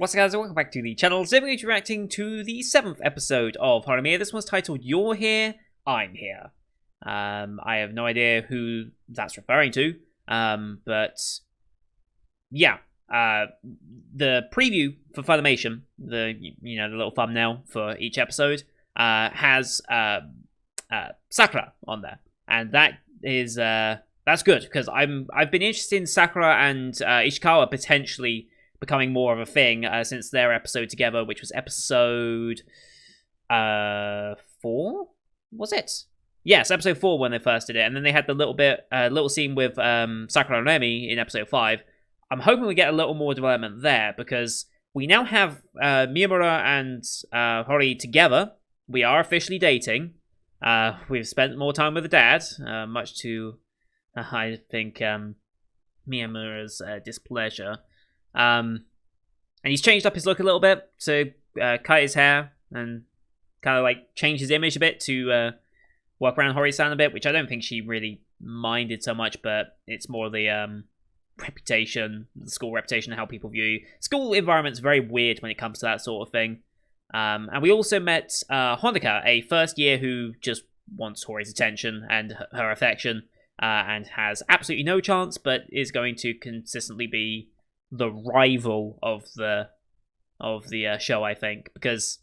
What's up guys, welcome back to the channel. Today we're going to be reacting to the 7th episode of Horimiya. This one's titled You're Here, I'm Here. I have no idea who that's referring to, but yeah. The preview for Funimation, the little thumbnail for each episode, has Sakura on there, and that is that's good because I've been interested in Sakura and Ishikawa potentially becoming more of a thing since their episode together, which was episode 4, was it? Yes, episode 4 when they first did it, and then they had the little scene with Sakura and Remi in episode 5. I'm hoping we get a little more development there because we now have Miyamura and Hori together. We are officially dating. We've spent more time with the dad, much to I think Miyamura's displeasure. And he's changed up his look a little bit to cut his hair and kind of like change his image a bit to work around Hori-san a bit, which I don't think she really minded so much, but it's more the reputation, the school reputation, how people view you. School environment's very weird when it comes to that sort of thing. And we also met Honoka, a first year who just wants Hori's attention and her affection, and has absolutely no chance, but is going to consistently be the rival of the show, I think, because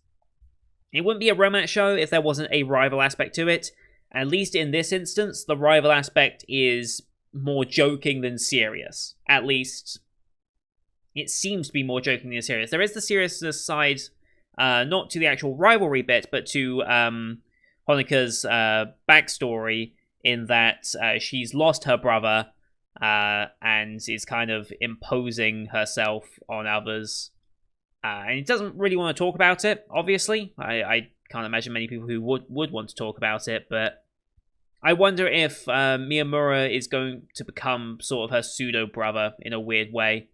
it wouldn't be a romance show if there wasn't a rival aspect to it. At least in this instance, the rival aspect is more joking than serious. At least it seems to be more joking than serious. There is the seriousness side, not to the actual rivalry bit, but to Honoka's backstory, in that she's lost her brother and is kind of imposing herself on others. And he doesn't really want to talk about it, obviously. I can't imagine many people who would want to talk about it, but I wonder if Miyamura is going to become sort of her pseudo-brother in a weird way.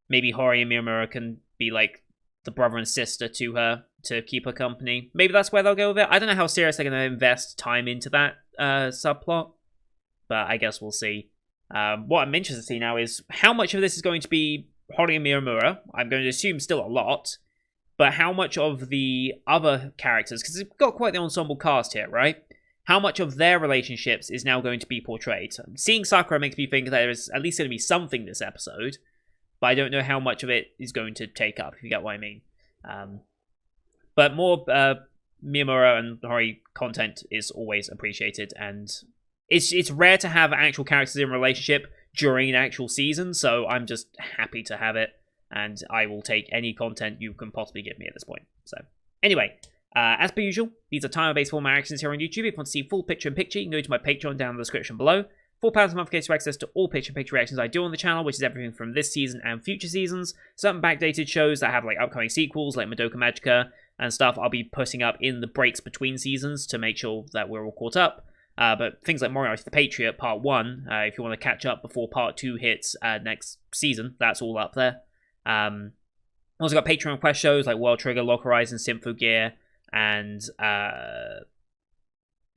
Maybe Hori and Miyamura can be like the brother and sister to her to keep her company. Maybe that's where they'll go with it. I don't know how serious they're going to invest time into that subplot, but I guess we'll see. What I'm interested to see now is how much of this is going to be Hori and Miyamura. I'm going to assume still a lot, but how much of the other characters, because we've got quite the ensemble cast here, right? How much of their relationships is now going to be portrayed? Seeing Sakura makes me think there is at least going to be something this episode, but I don't know how much of it is going to take up, if you get what I mean. But more Miyamura and Hori content is always appreciated, and it's rare to have actual characters in a relationship during an actual season, so I'm just happy to have it, and I will take any content you can possibly give me at this point. So, anyway, as per usual, these are timer-based format reactions here on YouTube. If you want to see full picture-in-picture, you can go to my Patreon down in the description below. £4 a month gets you access to all picture-in-picture reactions I do on the channel, which is everything from this season and future seasons. Certain backdated shows that have like upcoming sequels, like Madoka Magica and stuff, I'll be putting up in the breaks between seasons to make sure that we're all caught up. But things like Moriarty the Patriot Part 1, if you want to catch up before Part 2 hits next season, that's all up there. Also got Patreon request shows like World Trigger, Lock Horizon, Sympho Gear, and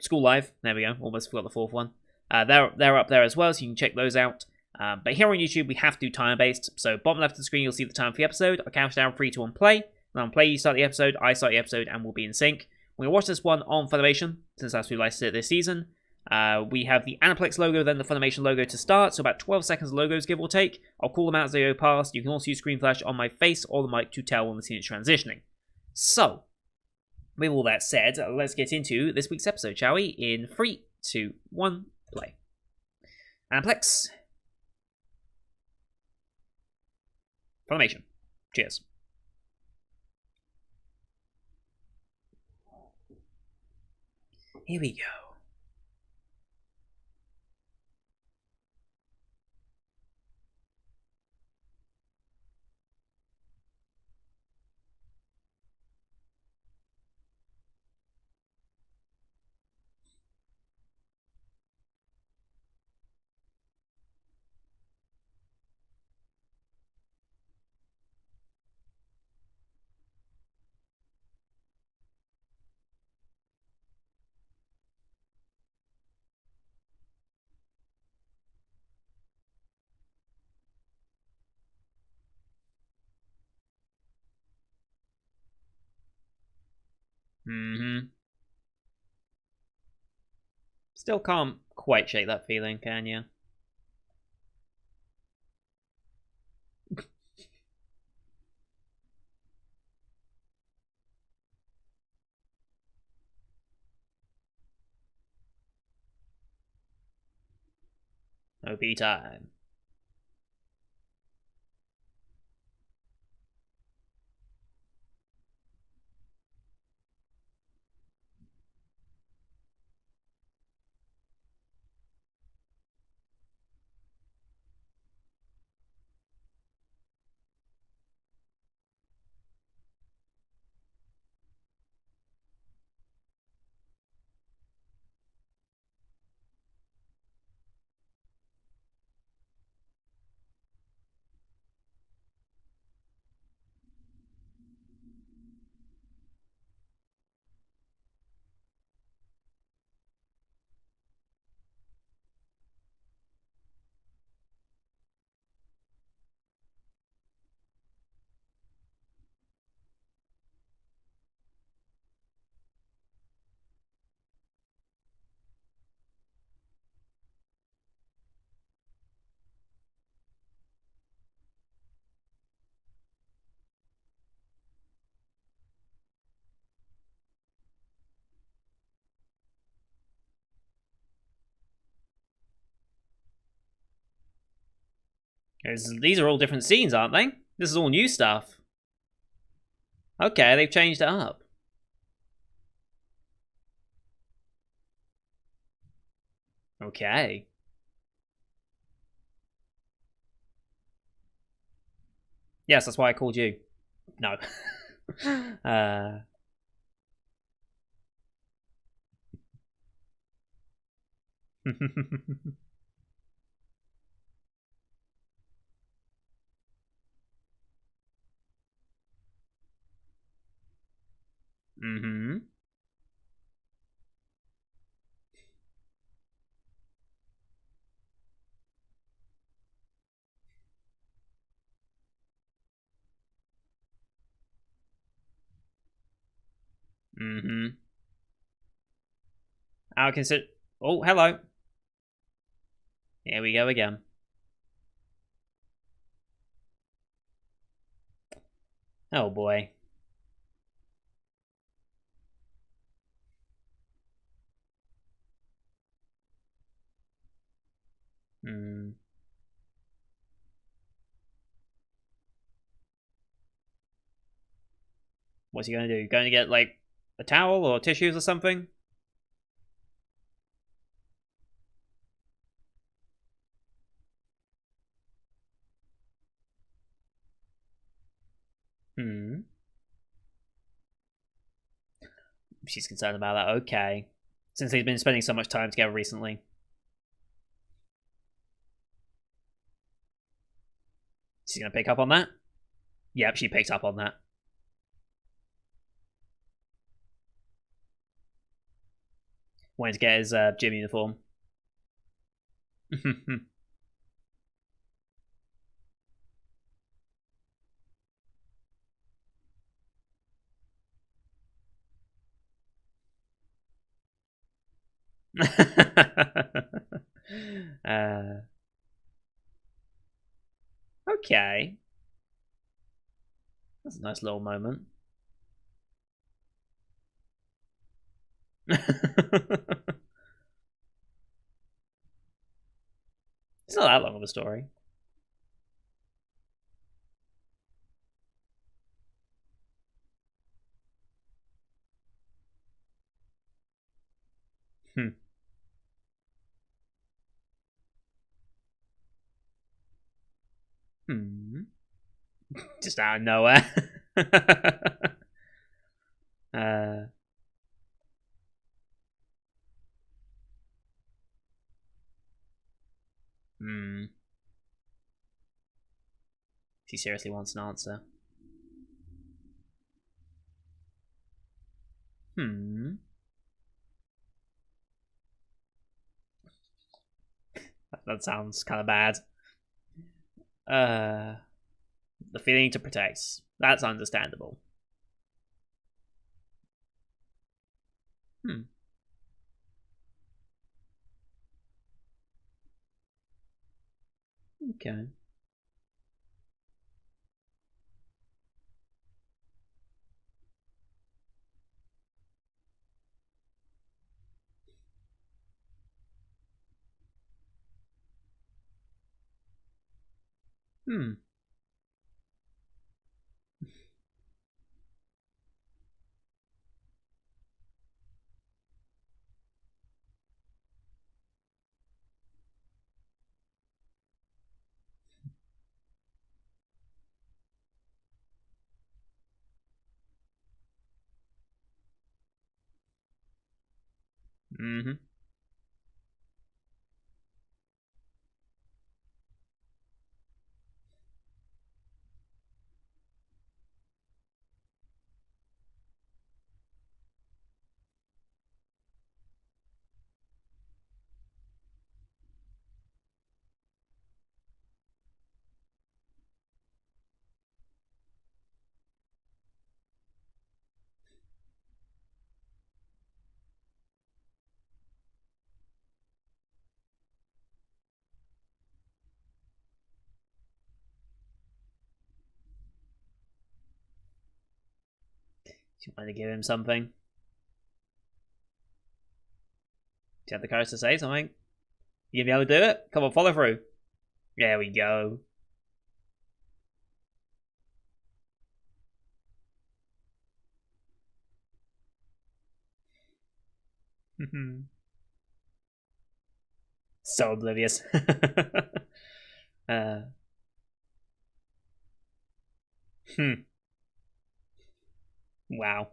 School Live. There we go, almost forgot the fourth one. They're up there as well, so you can check those out. But here on YouTube, we have to do time-based. So bottom left of the screen, you'll see the time for the episode. I'll count down 3, 2, 1, play. And on play, you start the episode, I start the episode, and we'll be in sync. We're going to watch this one on Funimation, since that's who licensed it this season. We have the Aniplex logo, then the Funimation logo to start, so about 12 seconds of logos, give or take. I'll call them out as they go past. You can also use screen flash on my face or the mic to tell when the scene is transitioning. So, with all that said, let's get into this week's episode, shall we? In 3, 2, 1, play. Aniplex. Funimation. Cheers. Here we go. Mm-hmm. Still can't quite shake that feeling, can you? OP time. These are all different scenes, aren't they? This is all new stuff. Okay, they've changed it up. Okay. Yes, that's why I called you. No. Mm-hmm. Mm-hmm. I'll consider. Oh, hello. Here we go again. Oh boy. Hmm. What's he gonna do? Going to get like a towel or tissues or something? Hmm. She's concerned about that. Okay. Since they've been spending so much time together recently. She's gonna pick up on that? Yep, she picked up on that. Wanted to get his gym uniform. uh, okay. That's a nice little moment. It's not that long of a story. Hmm. Hmm. Just out of nowhere. uh, hmm. She seriously wants an answer. Hmm. That sounds kind of bad. Uh, the feeling to protect. That's understandable. Hmm. Okay. Hmm. Mm-hmm. Do you want to give him something? Do you have the courage to say something? You gonna be able to do it? Come on, follow through. There we go. So oblivious. uh, hmm. Wow.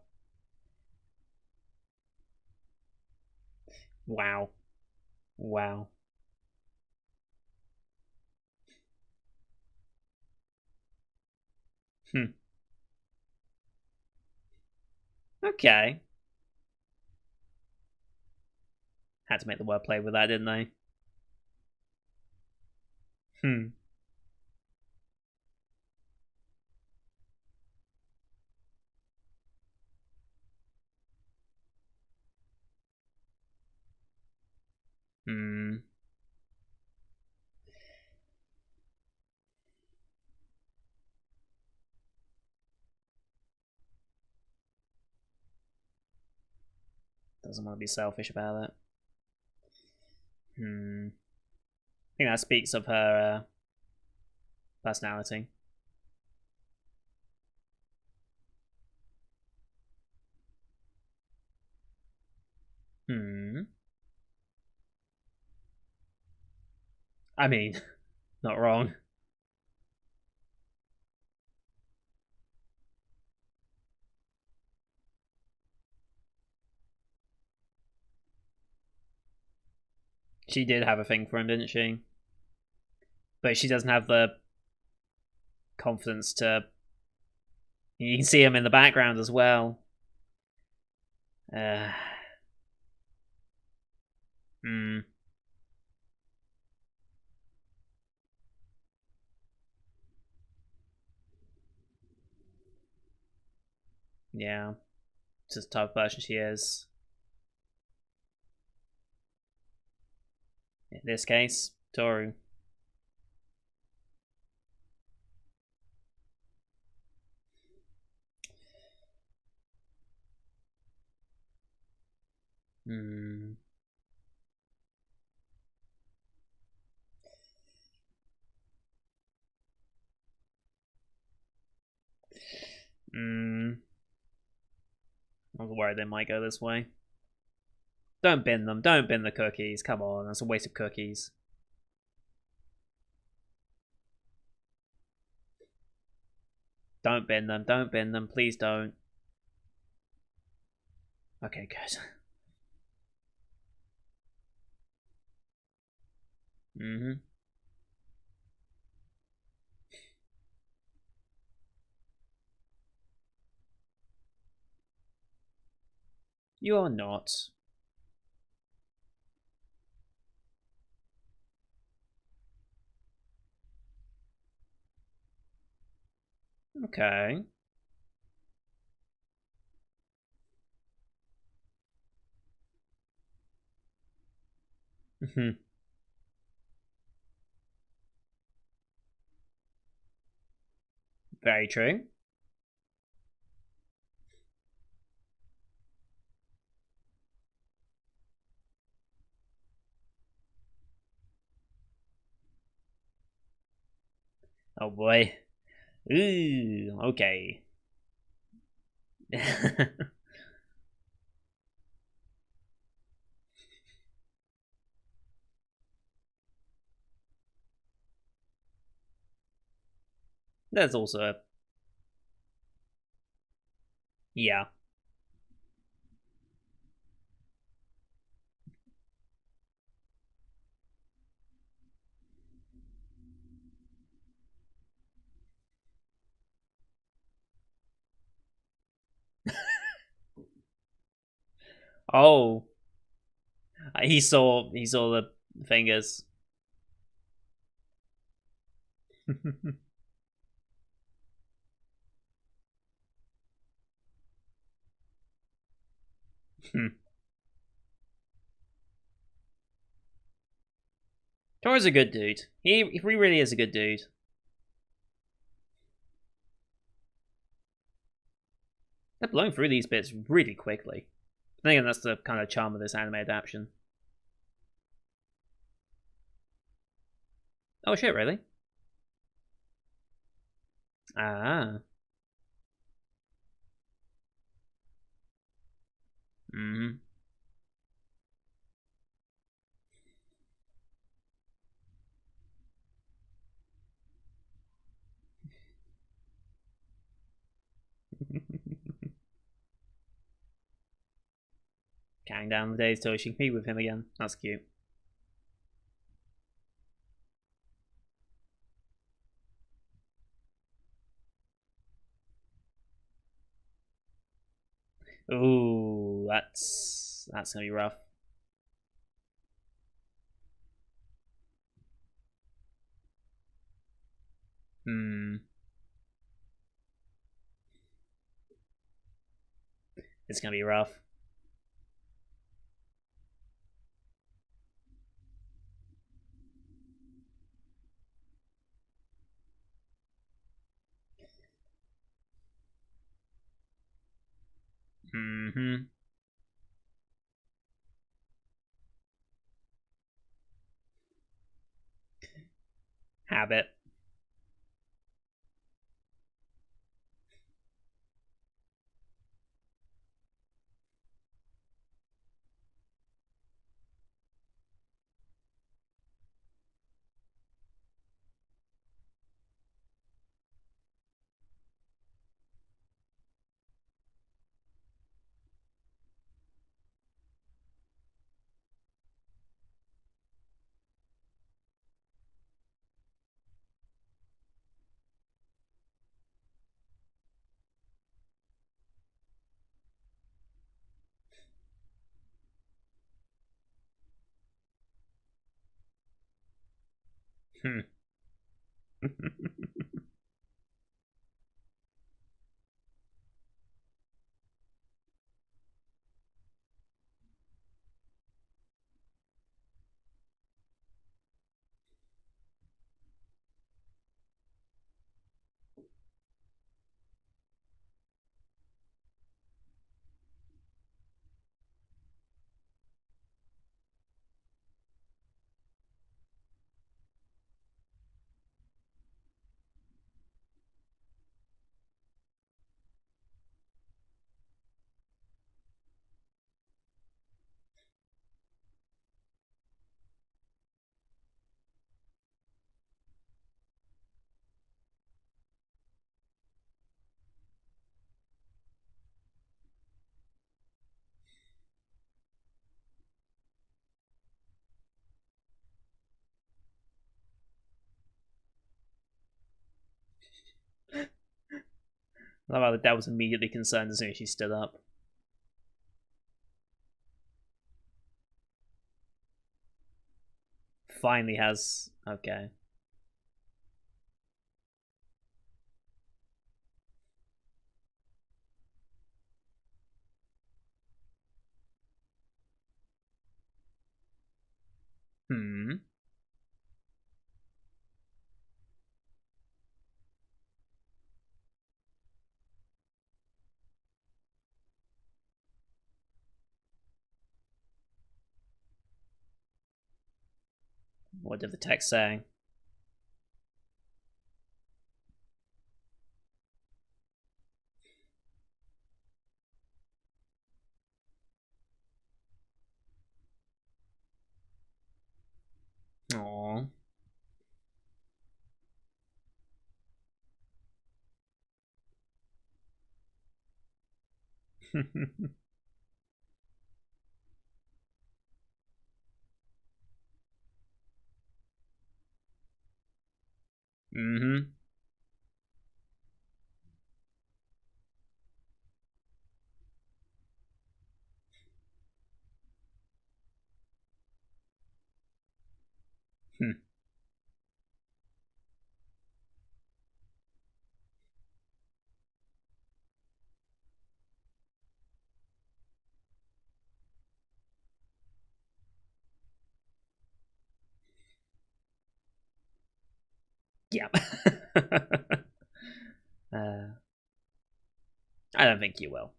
Wow. Wow. Hmm. Okay. Had to make the wordplay with that, didn't they? Hmm. Hmm. Doesn't want to be selfish about it. Hmm. I think that speaks of her personality. Hmm. I mean, not wrong. She did have a thing for him, didn't she? But she doesn't have the confidence to. You can see him in the background as well. Uh, hmm. Yeah. Just the type of person she is. In this case, Toru. Hmm. Hmm. I was worried they might go this way. Don't bin them. Don't bin the cookies. Come on, that's a waste of cookies. Don't bin them. Don't bin them. Please don't. Okay, good. Mm-hmm. You are not. Okay. Mhm. Very true. Oh boy. Ooh, okay. There's also a yeah. Oh, he saw the fingers. Tora's a good dude. He really is a good dude. They're blowing through these bits really quickly. I think that's the kind of charm of this anime adaptation. Oh shit, really? Ah. Mm-hmm. Counting down the days till she can meet with him again. That's cute. Ooh, that's gonna be rough. Hmm. It's gonna be rough. Mm-hmm. Habit. Hmm. I love how the dad was immediately concerned as soon as she stood up. Finally has okay. Hmm. What did the text say? Aww. Mm-hmm. Hmm. Yeah. uh, I don't think you will.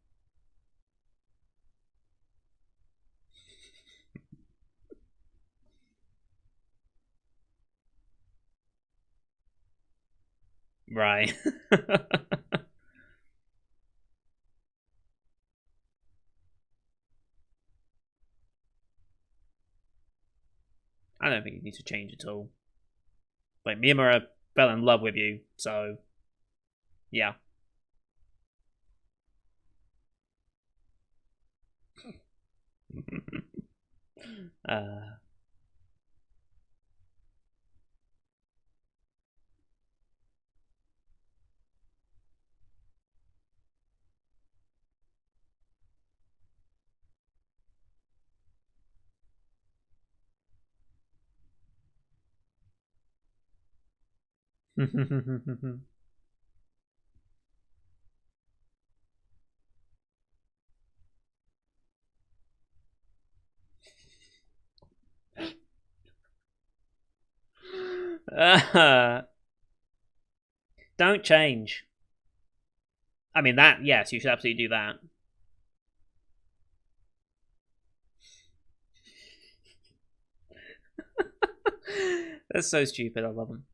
Right. I don't think you need to change at all. Like Miyamura fell in love with you, so yeah. uh, don't change. I mean that. Yes, you should absolutely do that. That's so stupid. I love them.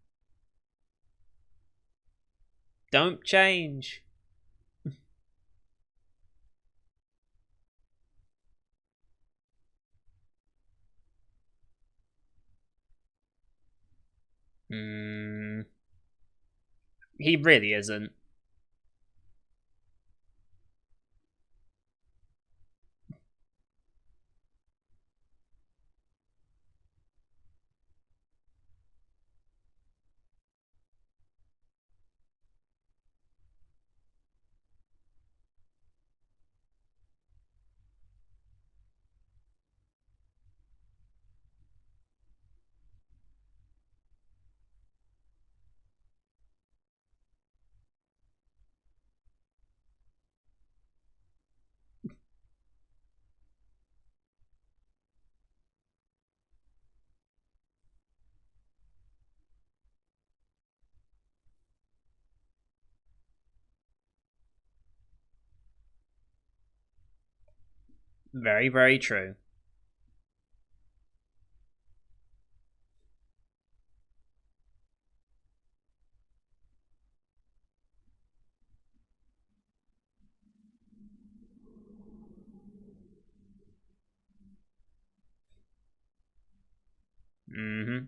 Don't change. Mm, he really isn't. Very, very true. Mm-hmm.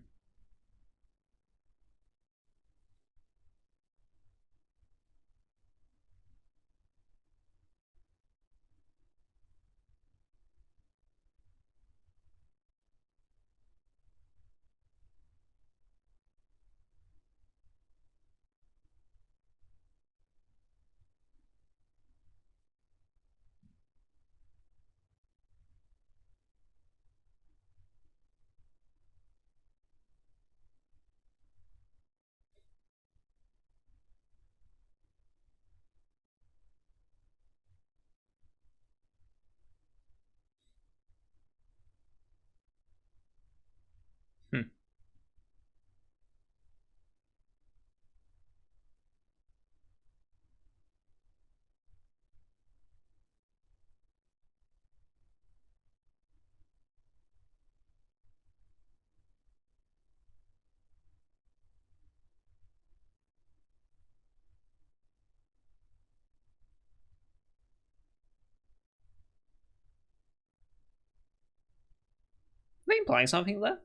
implying something there?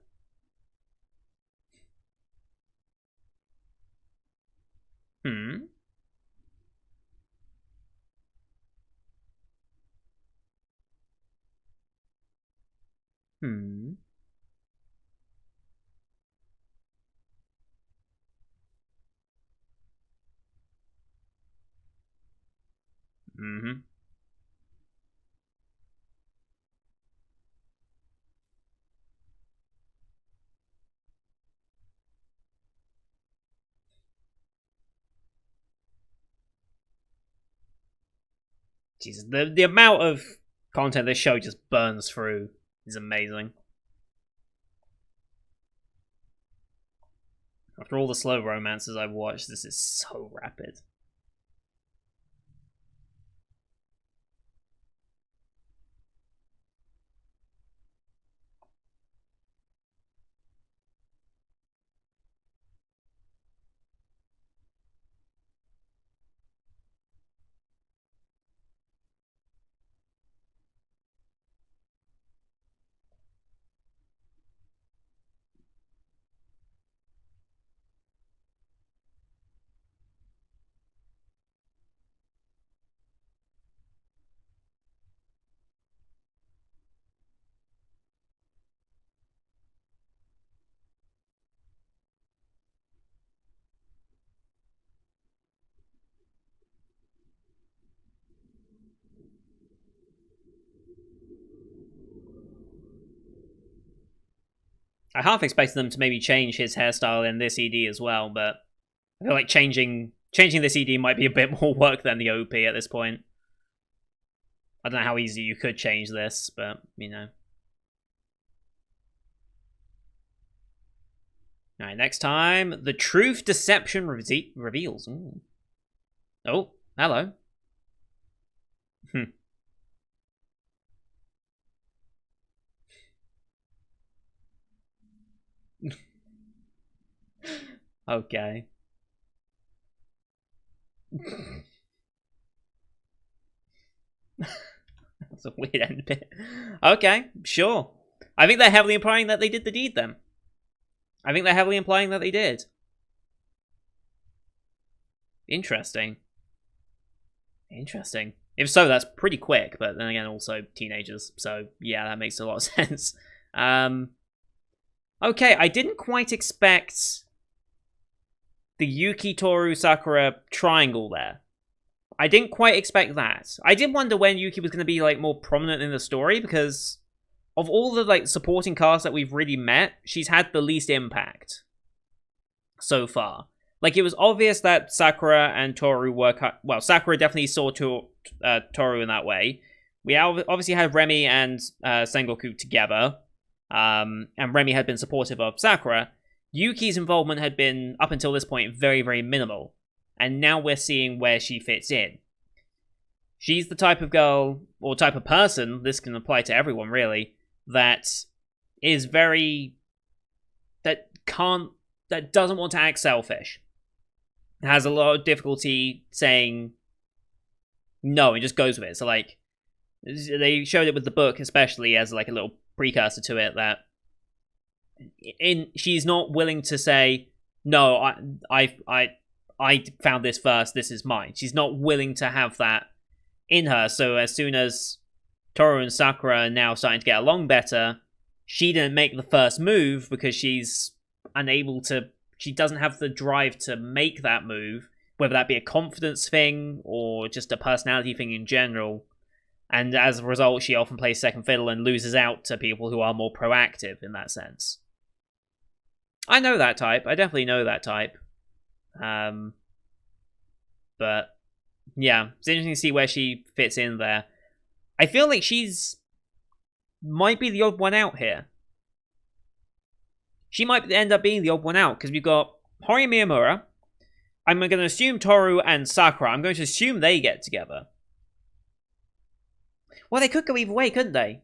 Hmm. Hmm. Mm-hmm. Jesus, the amount of content this show just burns through is amazing. After all the slow romances I've watched, this is so rapid. I half expected them to maybe change his hairstyle in this ED as well, but I feel like changing this ED might be a bit more work than the OP at this point. I don't know how easy you could change this, but you know. Alright, next time, the truth deception reveals. Ooh. Oh, hello. Okay. That's a weird end bit. Okay, sure. I think they're heavily implying that they did the deed then. I think they're heavily implying that they did. Interesting. Interesting. If so, that's pretty quick, but then again, also teenagers. So, yeah, that makes a lot of sense. Okay, I didn't quite expect the Yuki, Toru, Sakura triangle there. I didn't quite expect that. I did wonder when Yuki was going to be, like, more prominent in the story, because of all the, like, supporting cast that we've really met, she's had the least impact so far. Like, it was obvious that Sakura and Toru were... Well, Sakura definitely saw Toru in that way. We obviously had Remy and Sengoku together, and Remy had been supportive of Sakura. Yuki's involvement had been, up until this point, very, very minimal. And now we're seeing where she fits in. She's the type of girl, or type of person, this can apply to everyone, really, that is very... that doesn't want to act selfish. Has a lot of difficulty saying no and just goes with it. So, like, they showed it with the book, especially as like a little precursor to it, that she's not willing to say no. I found this first. This is mine. She's not willing to have that in her. So as soon as Toru and Sakura are now starting to get along better, she didn't make the first move because she's unable to. She doesn't have the drive to make that move, whether that be a confidence thing or just a personality thing in general. And as a result, she often plays second fiddle and loses out to people who are more proactive in that sense. I know that type. I definitely know that type. But yeah, it's interesting to see where she fits in there. I feel like might be the odd one out here. She might end up being the odd one out, because we've got Horimiya. I'm going to assume Toru and Sakura. I'm going to assume they get together. Well, they could go either way, couldn't they?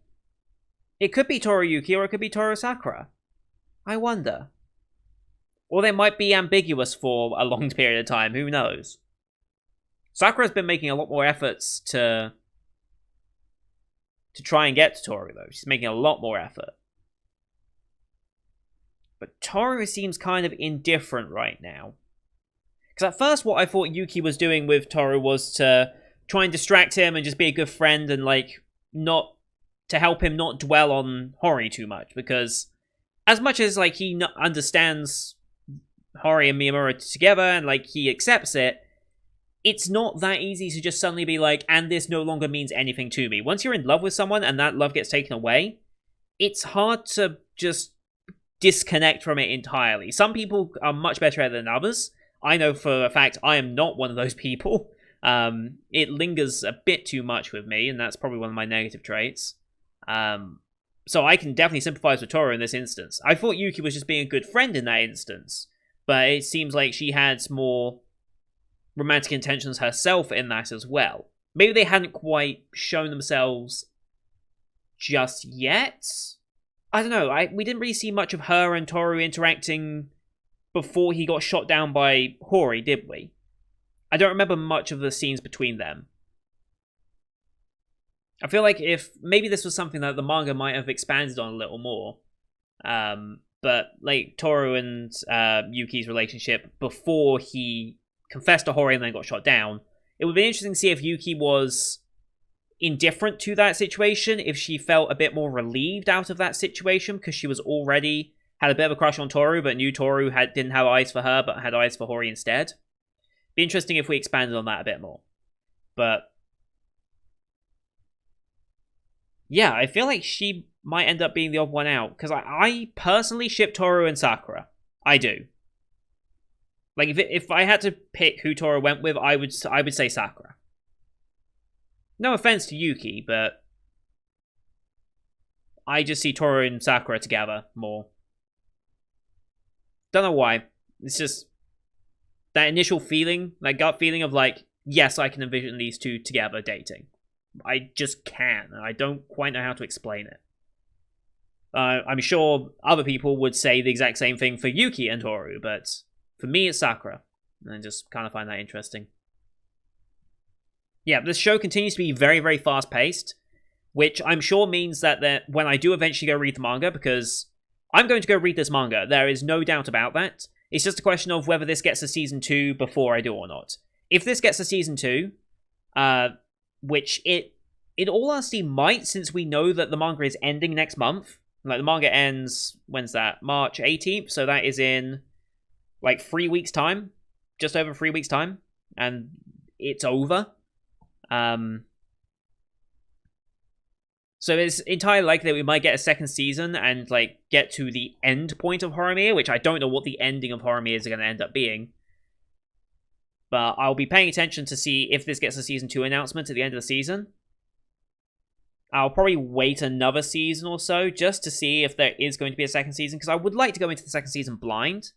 It could be Toru Yuki, or it could be Toru Sakura. I wonder. Or they might be ambiguous for a long period of time, who knows? Sakura's been making a lot more efforts to try and get to Toru, though. She's making a lot more effort. But Toru seems kind of indifferent right now. Because at first what I thought Yuki was doing with Toru was to try and distract him and just be a good friend and, like, not... to help him not dwell on Hori too much. Because as much as, like, he understands Hori and Miyamura together and, like, he accepts it, it's not that easy to just suddenly be like, and this no longer means anything to me. Once you're in love with someone and that love gets taken away, it's hard to just disconnect from it entirely. Some people are much better at it than others. I know for a fact I am not one of those people. It lingers a bit too much with me, and that's probably one of my negative traits. So I can definitely sympathize with Toru in this instance. I thought Yuki was just being a good friend in that instance, but it seems like she had more romantic intentions herself in that as well. Maybe they hadn't quite shown themselves just yet? I don't know, we didn't really see much of her and Toru interacting before he got shot down by Hori, did we? I don't remember much of the scenes between them. I feel like if maybe this was something that the manga might have expanded on a little more. But like Toru and Yuki's relationship before he confessed to Hori and then got shot down, it would be interesting to see if Yuki was indifferent to that situation, if she felt a bit more relieved out of that situation because she was already had a bit of a crush on Toru, but knew Toru didn't have eyes for her, but had eyes for Hori instead. Be interesting if we expanded on that a bit more. But yeah, I feel like she might end up being the odd one out, because I personally ship Toru and Sakura. I do. Like, if I had to pick who Toru went with, I would say Sakura. No offense to Yuki, but I just see Toru and Sakura together more. Don't know why. It's just that initial feeling, that gut feeling of like, yes, I can envision these two together dating. I just can. I don't quite know how to explain it. I'm sure other people would say the exact same thing for Yuki and Toru, but for me, it's Sakura. And I just kind of find that interesting. Yeah, this show continues to be very, very fast-paced, which I'm sure means that when I do eventually go read the manga, because I'm going to go read this manga, there is no doubt about that. It's just a question of whether this gets a Season 2 before I do or not. If this gets a Season 2, which it, in all honesty, might, since we know that the manga is ending next month. Like, the manga ends, when's that? March 18th, so that is in, like, 3 weeks' time. Just over 3 weeks' time. And it's over. So it's entirely likely that we might get a second season and, like, get to the end point of Horimiya, which I don't know what the ending of Horimiya is going to end up being. But I'll be paying attention to see if this gets a Season 2 announcement at the end of the season. I'll probably wait another season or so just to see if there is going to be a second season, because I would like to go into the second season blind,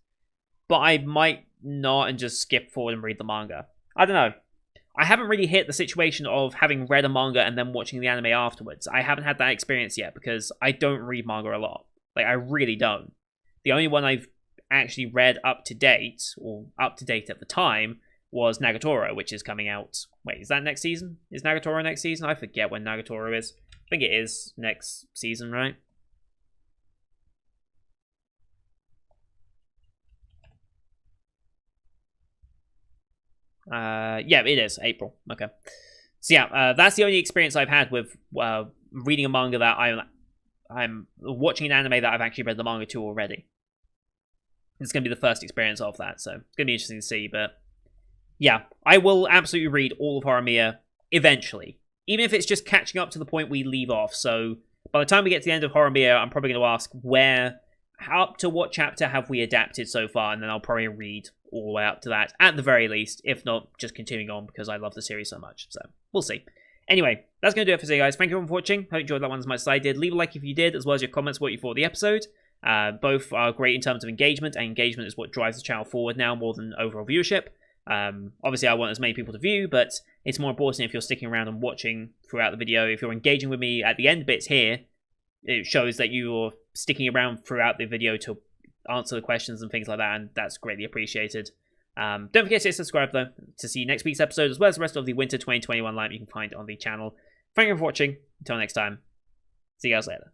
but I might not and just skip forward and read the manga. I don't know. I haven't really hit the situation of having read a manga and then watching the anime afterwards. I haven't had that experience yet because I don't read manga a lot. Like, I really don't. The only one I've actually read up to date, or up to date at the time, was Nagatoro, which is coming out... Wait, is that next season? Is Nagatoro next season? I forget when Nagatoro is. I think it is next season, right? Yeah, it is April. Okay. So yeah, that's the only experience I've had with reading a manga that I'm watching an anime that I've actually read the manga to already. It's going to be the first experience of that, so it's going to be interesting to see. But yeah, I will absolutely read all of Horimiya eventually, even if it's just catching up to the point we leave off. So by the time we get to the end of Horimiya, I'm probably going to ask up to what chapter have we adapted so far, and then I'll probably read all the way up to that, at the very least, if not just continuing on because I love the series so much. So we'll see. Anyway, that's going to do it for today, guys. Thank you everyone for watching. Hope you enjoyed that one as much as I did. Leave a like if you did, as well as your comments what you thought of the episode. Both are great in terms of engagement, and engagement is what drives the channel forward now more than overall viewership. Obviously, I want as many people to view, but it's more important if you're sticking around and watching throughout the video. If you're engaging with me at the end bits here, it shows that you're sticking around throughout the video to answer the questions and things like that, and that's greatly appreciated. Don't forget to subscribe, though, to see next week's episode, as well as the rest of the Winter 2021 lineup you can find on the channel. Thank you for watching. Until next time, see you guys later.